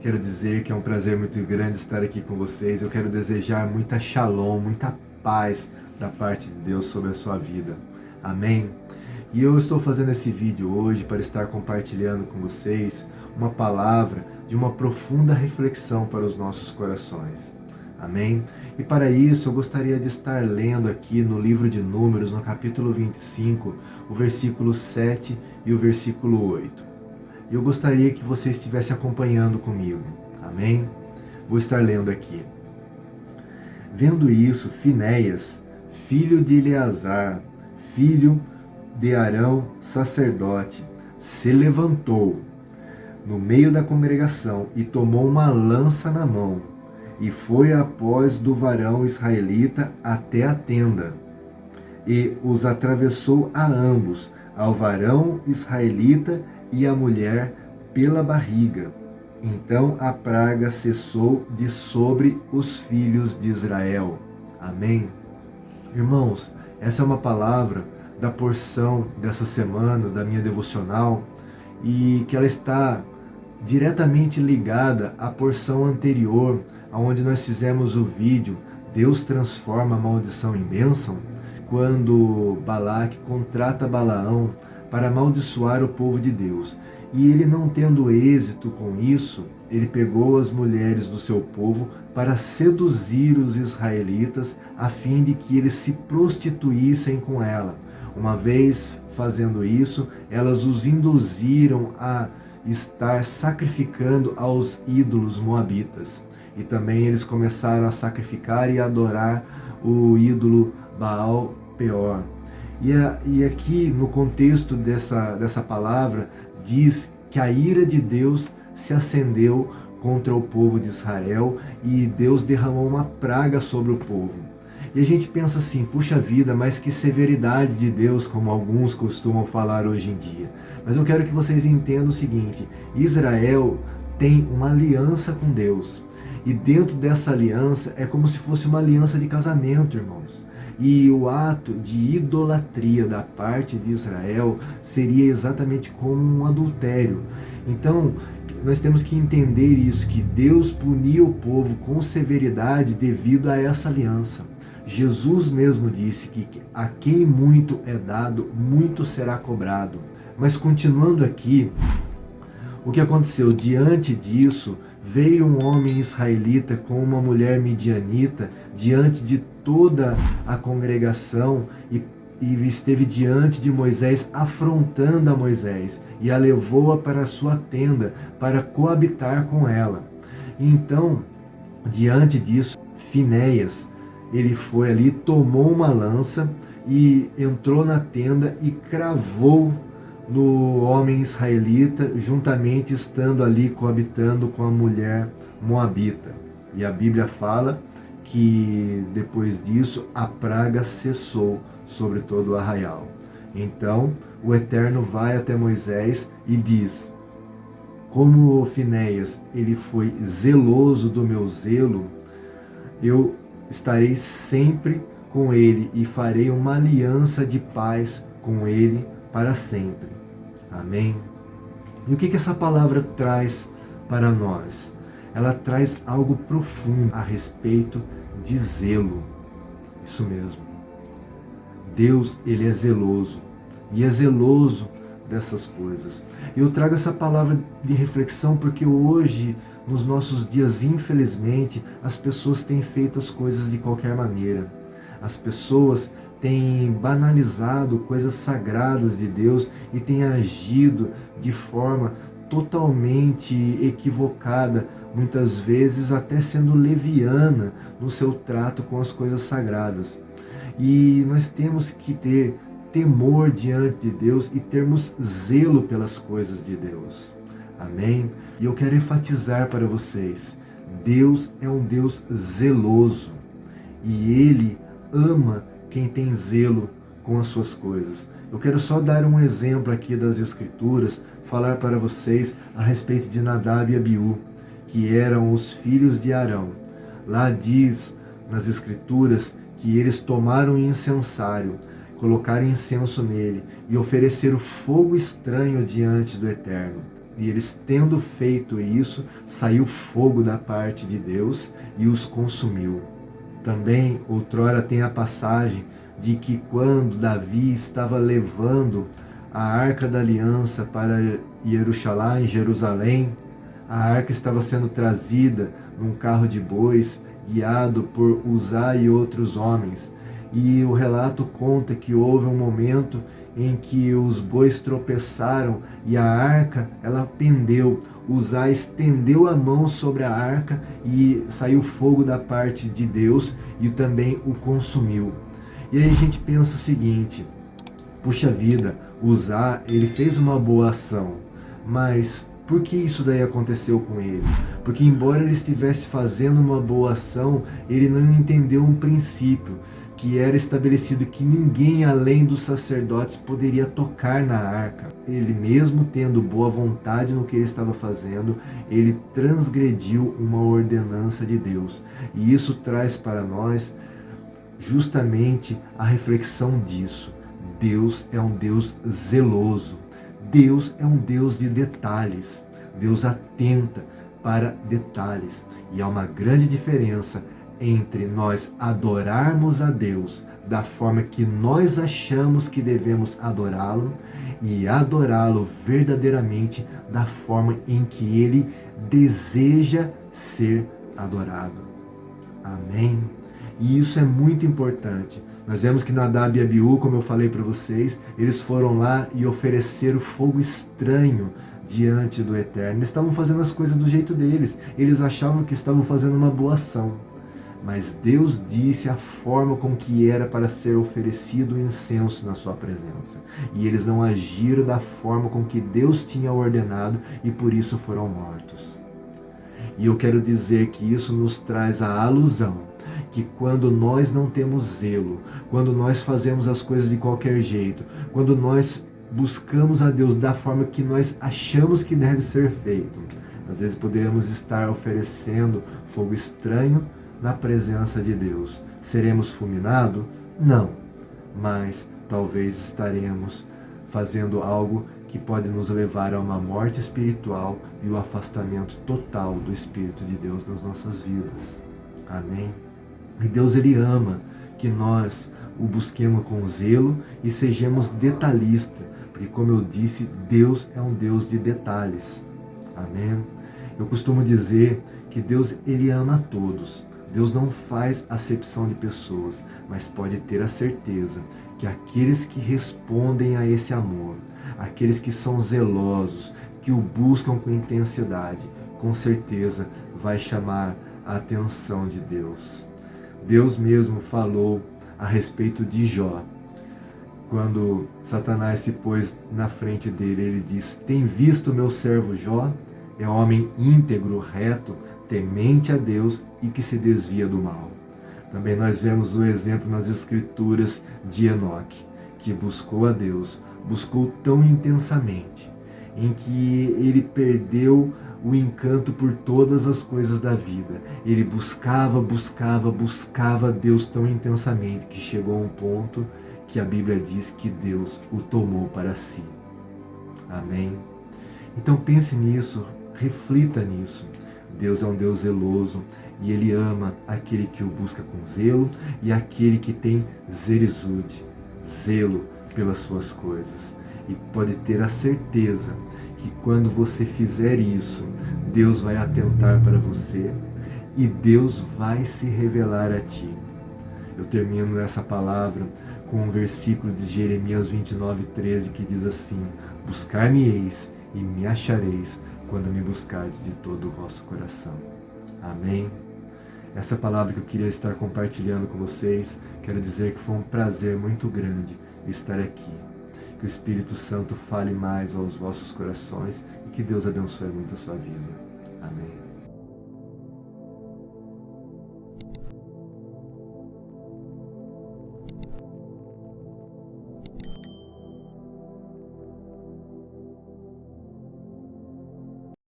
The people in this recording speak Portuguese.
quero dizer que é um prazer muito grande estar aqui com vocês. Eu quero desejar muita shalom, muita paz da parte de Deus sobre a sua vida. Amém? E eu estou fazendo esse vídeo hoje para estar compartilhando com vocês uma palavra de uma profunda reflexão para os nossos corações. Amém? E para isso eu gostaria de estar lendo aqui no livro de Números, no capítulo 25, o versículo 7 e o versículo 8. Eu gostaria que você estivesse acompanhando comigo. Amém? Vou estar lendo aqui. Vendo isso, Finéias, filho de Eleazar, filho de Arão, sacerdote, se levantou no meio da congregação e tomou uma lança na mão e foi após do varão israelita até a tenda e os atravessou a ambos, ao varão israelita e a mulher pela barriga. Então a praga cessou de sobre os filhos de Israel. Amém? Irmãos, essa é uma palavra da porção dessa semana, da minha devocional, e que ela está diretamente ligada à porção anterior, onde nós fizemos o vídeo Deus transforma a maldição em bênção, quando Balaque contrata Balaão para amaldiçoar o povo de Deus. E ele, não tendo êxito com isso, ele pegou as mulheres do seu povo para seduzir os israelitas, a fim de que eles se prostituíssem com ela. Uma vez fazendo isso, elas os induziram a estar sacrificando aos ídolos moabitas. E também eles começaram a sacrificar e adorar o ídolo Baal Peor. E aqui, no contexto dessa palavra, diz que a ira de Deus se acendeu contra o povo de Israel e Deus derramou uma praga sobre o povo. E a gente pensa assim, puxa vida, mas que severidade de Deus, como alguns costumam falar hoje em dia. Mas eu quero que vocês entendam o seguinte: Israel tem uma aliança com Deus. E dentro dessa aliança é como se fosse uma aliança de casamento, irmãos. E o ato de idolatria da parte de Israel seria exatamente como um adultério. Então, nós temos que entender isso, que Deus punia o povo com severidade devido a essa aliança. Jesus mesmo disse que a quem muito é dado, muito será cobrado. Mas continuando aqui, o que aconteceu? Diante disso, veio um homem israelita com uma mulher midianita diante de toda a congregação e esteve diante de Moisés, afrontando a Moisés, e a levou-a para a sua tenda para coabitar com ela. Então, diante disso, Finéias, ele foi ali, tomou uma lança e entrou na tenda e cravou no homem israelita, juntamente estando ali coabitando com a mulher moabita. E a Bíblia fala que depois disso a praga cessou sobre todo o arraial. Então o Eterno vai até Moisés e diz: como Finéias ele foi zeloso do meu zelo, eu estarei sempre com ele e farei uma aliança de paz com ele para sempre. Amém? E o que essa palavra traz para nós? Ela traz algo profundo a respeito de zelo. Isso mesmo. Deus, ele é zeloso. E é zeloso dessas coisas. Eu trago essa palavra de reflexão porque hoje, nos nossos dias, infelizmente, as pessoas têm feito as coisas de qualquer maneira. As pessoas têm banalizado coisas sagradas de Deus e têm agido de forma totalmente equivocada, muitas vezes até sendo leviana no seu trato com as coisas sagradas. E nós temos que ter temor diante de Deus e termos zelo pelas coisas de Deus. Amém? E eu quero enfatizar para vocês, Deus é um Deus zeloso e Ele ama quem tem zelo com as suas coisas. Eu quero só dar um exemplo aqui das Escrituras, falar para vocês a respeito de Nadab e Abiú, que eram os filhos de Arão. Lá diz nas Escrituras que eles tomaram um incensário, colocaram incenso nele e ofereceram fogo estranho diante do Eterno. E eles, tendo feito isso, saiu fogo da parte de Deus e os consumiu. Também, outrora, tem a passagem de que quando Davi estava levando a Arca da Aliança para Jerusalém, a arca estava sendo trazida num carro de bois, guiado por Uzá e outros homens. E o relato conta que houve um momento em que os bois tropeçaram e a arca, ela pendeu. Uzá estendeu a mão sobre a arca e saiu fogo da parte de Deus e também o consumiu. E aí a gente pensa o seguinte: puxa vida, Uzá, ele fez uma boa ação, mas por que isso daí aconteceu com ele? Porque embora ele estivesse fazendo uma boa ação, ele não entendeu um princípio, que era estabelecido que ninguém além dos sacerdotes poderia tocar na arca. Ele, mesmo tendo boa vontade no que ele estava fazendo, ele transgrediu uma ordenança de Deus. E isso traz para nós justamente a reflexão disso. Deus é um Deus zeloso. Deus é um Deus de detalhes. Deus atenta para detalhes. E há uma grande diferença entre nós adorarmos a Deus da forma que nós achamos que devemos adorá-lo e adorá-lo verdadeiramente da forma em que ele deseja ser adorado. Amém? E isso é muito importante. Nós vemos que Nadab e Abiú, como eu falei para vocês, eles foram lá e ofereceram fogo estranho diante do Eterno. Eles estavam fazendo as coisas do jeito deles. Eles achavam que estavam fazendo uma boa ação. Mas Deus disse a forma com que era para ser oferecido o incenso na sua presença. E eles não agiram da forma com que Deus tinha ordenado e por isso foram mortos. E eu quero dizer que isso nos traz a alusão que quando nós não temos zelo, quando nós fazemos as coisas de qualquer jeito, quando nós buscamos a Deus da forma que nós achamos que deve ser feito, às vezes podemos estar oferecendo fogo estranho na presença de Deus. Seremos fulminados? Não. Mas talvez estaremos fazendo algo que pode nos levar a uma morte espiritual e o afastamento total do Espírito de Deus nas nossas vidas. Amém? E Deus, ele ama que nós o busquemos com zelo e sejamos detalhistas, porque, como eu disse, Deus é um Deus de detalhes. Amém? Eu costumo dizer que Deus, ele ama a todos. Deus não faz acepção de pessoas, mas pode ter a certeza que aqueles que respondem a esse amor, aqueles que são zelosos, que o buscam com intensidade, com certeza vai chamar a atenção de Deus. Deus mesmo falou a respeito de Jó. Quando Satanás se pôs na frente dele, ele disse: tem visto meu servo Jó? É homem íntegro, reto, temente a Deus e que se desvia do mal. Também nós vemos o exemplo nas Escrituras de Enoque, que buscou a Deus, buscou tão intensamente, em que ele perdeu o encanto por todas as coisas da vida. Ele buscava Deus tão intensamente que chegou a um ponto que a Bíblia diz que Deus o tomou para si. Amém? Então pense nisso, reflita nisso. Deus é um Deus zeloso e Ele ama aquele que o busca com zelo e aquele que tem zelisude, zelo pelas suas coisas. E pode ter a certeza que quando você fizer isso, Deus vai atentar para você e Deus vai se revelar a ti. Eu termino essa palavra com um versículo de Jeremias 29:13 que diz assim: buscar-me-eis e me achareis quando me buscardes de todo o vosso coração. Amém? Essa palavra que eu queria estar compartilhando com vocês, quero dizer que foi um prazer muito grande estar aqui. Que o Espírito Santo fale mais aos vossos corações e que Deus abençoe muito a sua vida. Amém.